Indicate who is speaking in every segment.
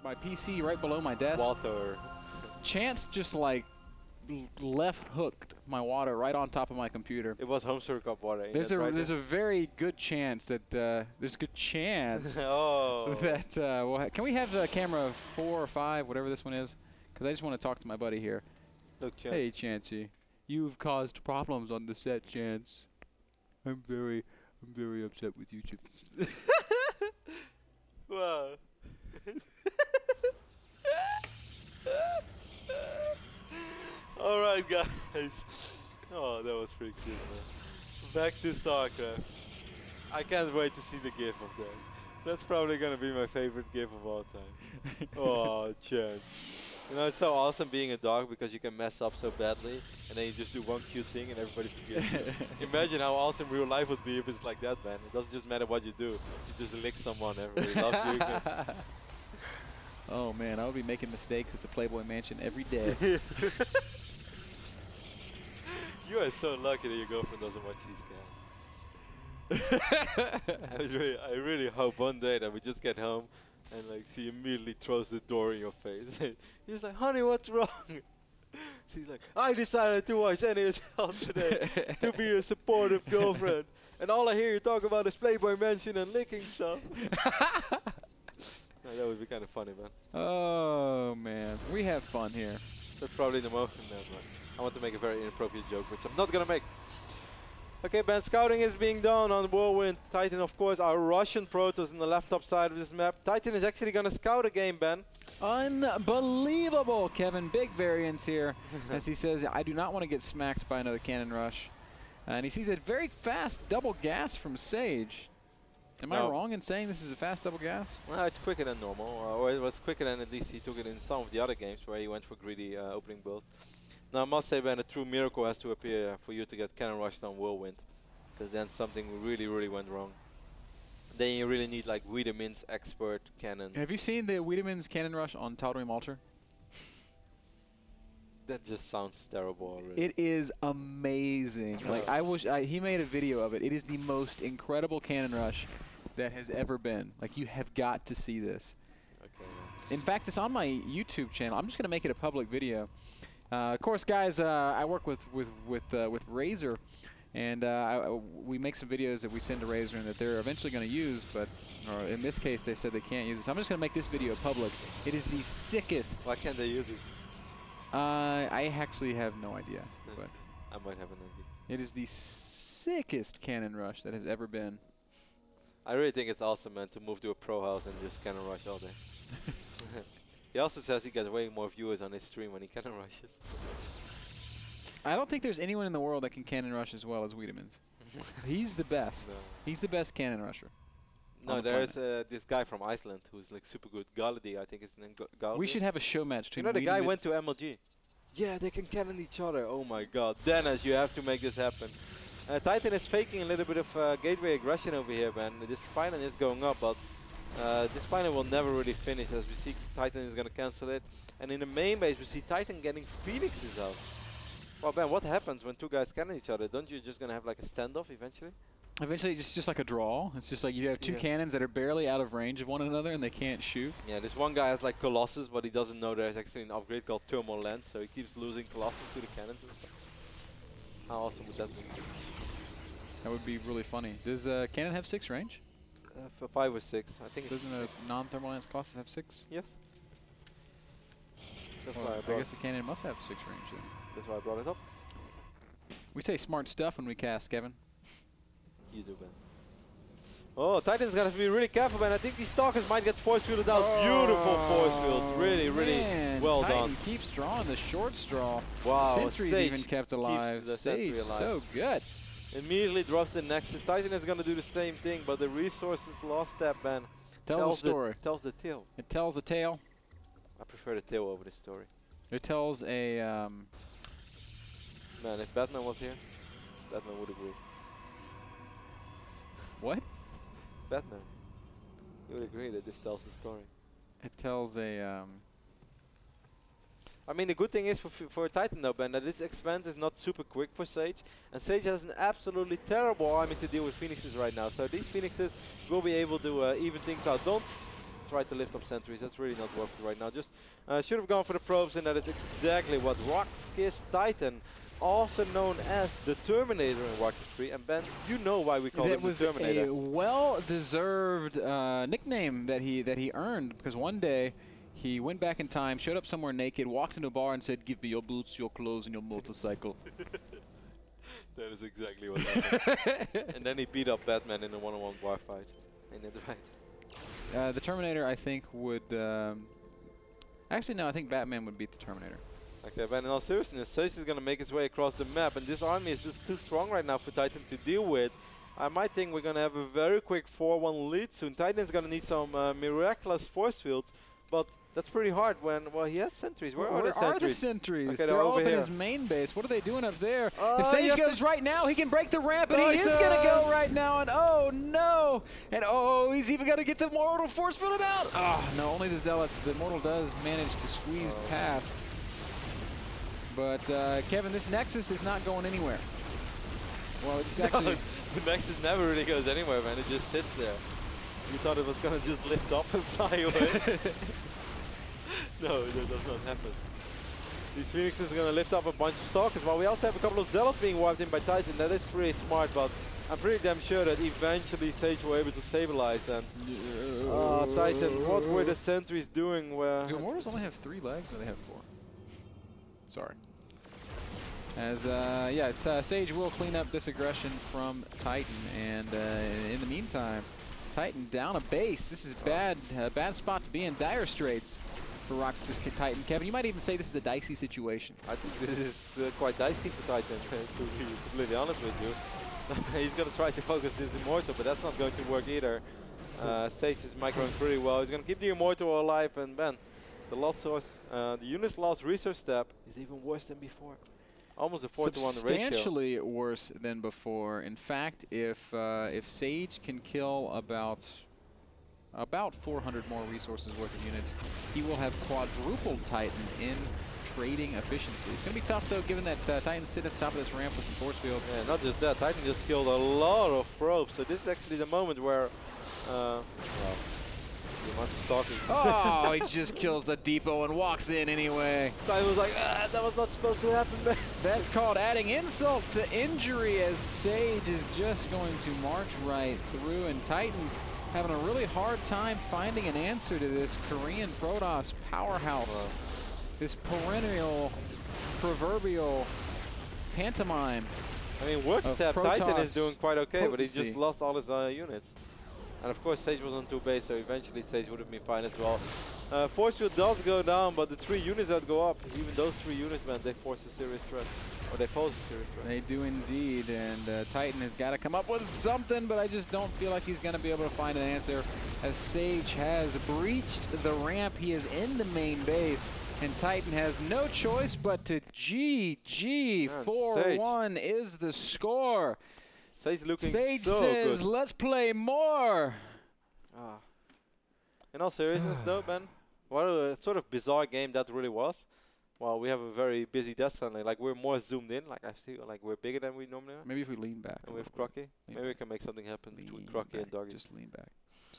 Speaker 1: my PC right below my desk.
Speaker 2: Water.
Speaker 1: Chance just like left hooked my water right on top of my computer.
Speaker 2: It was HomeCraft water.
Speaker 1: There's a very good chance that there's a good chance
Speaker 2: oh.
Speaker 1: that well, can we have the camera 4 or 5, whatever this one is? Because I just want to talk to my buddy here.
Speaker 2: Look, Chance.
Speaker 1: Hey, Chancey, you've caused problems on the set, Chance. I'm very upset with you, Chip.
Speaker 2: Wow. Alright guys. Oh, that was pretty cute, man. Back to StarCraft. I can't wait to see the GIF of that. That's probably gonna be my favorite GIF of all time. Oh, Chance. You know, it's so awesome being a dog because you can mess up so badly and then you just do one cute thing and everybody forgets. Imagine how awesome real life would be if it's like that, man. It doesn't just matter what you do. You just lick someone, everybody loves you.
Speaker 1: Oh man, I would be making mistakes at the Playboy Mansion every day.
Speaker 2: You are so lucky that your girlfriend doesn't watch these guys. I really hope one day that we just get home and like she immediately throws the door in your face. He's like, honey, what's wrong? She's like, I decided to watch NASL today to be a supportive girlfriend. And all I hear you talk about is Playboy Mansion and licking stuff. No, that would be kind of funny, man.
Speaker 1: Oh man, we have fun here.
Speaker 2: That's probably the moment, man. I want to make a very inappropriate joke, which I'm not gonna make. Okay, Ben, scouting is being done on Whirlwind. Titan, of course, our Russian Protoss on the left top side of this map. Titan is actually gonna scout a game, Ben.
Speaker 1: Unbelievable, Kevin. Big variance here. As he says, I do not want to get smacked by another cannon rush. And he sees a very fast double gas from Sage. Am I wrong in saying this is a fast double gas?
Speaker 2: Well, it's quicker than normal, or it was quicker than at least he took it in some of the other games where he went for greedy opening build. Now, I must say, Ben, a true miracle has to appear for you to get cannon rushed on Whirlwind, because then something really, really went wrong. Then you really need like Wiedemann's expert cannon.
Speaker 1: Have you seen the Wiedemann's cannon rush on Tal'Darim Altar?
Speaker 2: That just sounds terrible already.
Speaker 1: It is amazing. Like I wish he made a video of it. It is the most incredible cannon rush that has ever been. Like you have got to see this.
Speaker 2: Okay.
Speaker 1: In fact, it's on my YouTube channel. I'm just gonna make it a public video. Of course, guys, I work with Razer, and we make some videos that we send to Razer and that they're eventually going to use, but in this case, they said they can't use it. So I'm just going to make this video public. It is the sickest.
Speaker 2: Why can't they use it?
Speaker 1: I actually have no idea, but
Speaker 2: I might have an idea.
Speaker 1: It is the sickest cannon rush that has ever been.
Speaker 2: I really think it's awesome, man, to move to a pro house and just cannon rush all day. He also says he gets way more viewers on his stream when he cannon rushes.
Speaker 1: I don't think there's anyone in the world that can cannon rush as well as Wiedemann's. He's the best.
Speaker 2: No.
Speaker 1: He's the best cannon rusher.
Speaker 2: No, there's this guy from Iceland who's like super good. Galadi, I think his name.
Speaker 1: We should have a show match between.
Speaker 2: You know, the guy went to MLG. Yeah, they can cannon each other. Oh my god. Dennis, you have to make this happen. Titan is faking a little bit of gateway aggression over here, man. This final is going up, but this final will never really finish, as we see Titan is going to cancel it. And in the main base, we see Titan getting Phoenixes out. Well, Ben, what happens when two guys cannon each other? Don't you just going to have like a standoff eventually?
Speaker 1: Eventually, it's just like a draw. It's just like you have two cannons that are barely out of range of one another and they can't shoot.
Speaker 2: Yeah, this one guy has like Colossus, but he doesn't know there's actually an upgrade called Thermal Lens, so he keeps losing Colossus to the cannons and stuff. How awesome would that be?
Speaker 1: That would be really funny. Does cannon have 6 range?
Speaker 2: For 5 or 6, I think.
Speaker 1: Doesn't a non-thermal lance Colossus have 6?
Speaker 2: Yes. That's
Speaker 1: well,
Speaker 2: why
Speaker 1: I guess the cannon must have 6 range then.
Speaker 2: That's why I brought it up.
Speaker 1: We say smart stuff when we cast, Kevin.
Speaker 2: You do, Ben. Oh, Titan's got to be really careful, man. I think these Stalkers might get force fielded out. Beautiful force fields. Really, really well done.
Speaker 1: Keeps drawing the short straw.
Speaker 2: Wow.
Speaker 1: Sentry's even kept alive.
Speaker 2: Sage,
Speaker 1: so good.
Speaker 2: Immediately drops the Nexus. Titan is going to do the same thing, but the resources lost that, man.
Speaker 1: Tells the story.
Speaker 2: Tells the tale.
Speaker 1: It tells a tale.
Speaker 2: I prefer the tale over the story.
Speaker 1: It tells a...
Speaker 2: Man, if Batman was here, Batman would agree.
Speaker 1: What?
Speaker 2: Batman. You would agree that this tells the story.
Speaker 1: It tells a...
Speaker 2: I mean, the good thing is for Titan though, Ben, that this expand is not super quick for Sage. And Sage has an absolutely terrible army to deal with Phoenixes right now. So these Phoenixes will be able to even things out. Don't try to lift up sentries. That's really not worth it right now. Just should have gone for the probes, and that is exactly what RoX.KIS Titan, also known as the Terminator in Warcraft 3. And Ben, you know why we call him the Terminator.
Speaker 1: It was a well-deserved nickname that he earned, because one day he went back in time, showed up somewhere naked, walked into a bar and said, "Give me your boots, your clothes, and your motorcycle."
Speaker 2: That is exactly what happened. And then he beat up Batman in a one-on-one bar fight. Ain't it right?
Speaker 1: The Terminator, I think, would... actually, no, I think Batman would beat the Terminator.
Speaker 2: Okay, but in all seriousness, Sage is going to make his way across the map, and this army is just too strong right now for Titan to deal with. I might think we're going to have a very quick 4-1 lead soon. Titan's going to need some miraculous force fields, but that's pretty hard when, well, he has sentries. Where are the sentries? Okay,
Speaker 1: they're all up in his main base. What are they doing up there? If Sage goes right now, he can break the ramp, and he is going to go right now, and oh no! And oh, he's even going to get the Mortal force fielded out! Oh, no, only the Zealots. The Mortal does manage to squeeze past. But, Kevin, this Nexus is not going anywhere. Well, it's actually...
Speaker 2: The Nexus never really goes anywhere, man. It just sits there. You thought it was going to just lift up and fly away. No, that does not happen. These Phoenixes are going to lift up a bunch of Stalkers. While we also have a couple of Zealots being wiped in by Titan. That is pretty smart, but I'm pretty damn sure that eventually Sage will be able to stabilize. And Titan, what were the sentries doing?
Speaker 1: Do Immortals only have 3 legs, or they have 4? Sorry. As yeah, it's Sage will clean up this aggression from Titan, and in the meantime, Titan down a base. This is bad spot to be in. Dire straits for RoX.KIS Titan. Kevin, you might even say this is a dicey situation.
Speaker 2: I think this is quite dicey for Titan, to be completely honest with you. He's going to try to focus this Immortal, but that's not going to work either. Sage is microing pretty well. He's going to keep the Immortal alive, and Ben, the lost source, the unit's lost research step is even worse than before. Almost a 4-to-1 ratio.
Speaker 1: Substantially worse than before. In fact, if Sage can kill about 400 more resources worth of units, he will have quadrupled Titan in trading efficiency. It's going to be tough, though, given that Titan's sitting at the top of this ramp with some force fields.
Speaker 2: Yeah, not just that. Titan just killed a lot of probes. So this is actually the moment where, well, the amount of stalkers.
Speaker 1: Oh, he just kills the depot and walks in anyway.
Speaker 2: Titan was like, that was not supposed to happen, man.
Speaker 1: That's called adding insult to injury, as Sage is just going to march right through, and Titan's having a really hard time finding an answer to this Korean Protoss powerhouse. Wow. This perennial, proverbial pantomime.
Speaker 2: I mean, Alt-Tab Titan is doing quite okay, but he's just lost all his units. And of course, Sage was on 2 base, so eventually Sage would have been fine as well. Force field does go down, but the 3 units that go up, even those 3 units, man, they force a serious threat. Or they pose a serious threat.
Speaker 1: They do indeed, and Titan has got to come up with something, but I just don't feel like he's going to be able to find an answer, as Sage has breached the ramp. He is in the main base, and Titan has no choice but to GG. 4-1 is the score.
Speaker 2: Sage looking
Speaker 1: Sage
Speaker 2: so
Speaker 1: says,
Speaker 2: good.
Speaker 1: "Let's play more."
Speaker 2: In all seriousness, though, Ben, what a sort of bizarre game that really was. Well, we have a very busy desk Sunday. Like, we're more zoomed in. Like, I feel like we're bigger than we normally are.
Speaker 1: Maybe if we lean back.
Speaker 2: And we have Crocky. Maybe we can make something happen between Crocky and Doggy.
Speaker 1: Just lean back.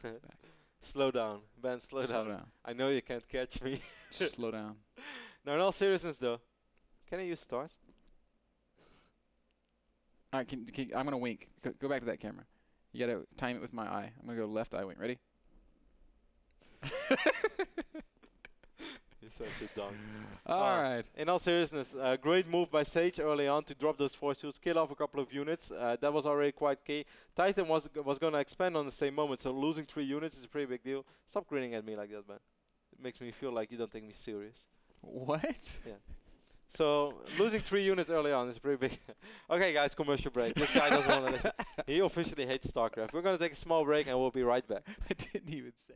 Speaker 1: Back.
Speaker 2: Slow down, Ben. Slow down. I know you can't catch me.
Speaker 1: Slow down.
Speaker 2: Now, in all seriousness, though, can I use stars?
Speaker 1: All right, I'm gonna wink. Go back to that camera. You gotta time it with my eye. I'm gonna go left eye wink. Ready?
Speaker 2: You're such a dog.
Speaker 1: All right.
Speaker 2: In all seriousness, great move by Sage early on to drop those force fields, kill off a couple of units. That was already quite key. Titan was gonna expand on the same moment, so losing 3 units is a pretty big deal. Stop grinning at me like that, man. It makes me feel like you don't take me serious.
Speaker 1: What?
Speaker 2: Yeah. So losing 3 units early on is pretty big. Okay, guys, commercial break. This guy doesn't want to listen. He officially hates StarCraft. We're going to take a small break and we'll be right back.
Speaker 1: I didn't even say.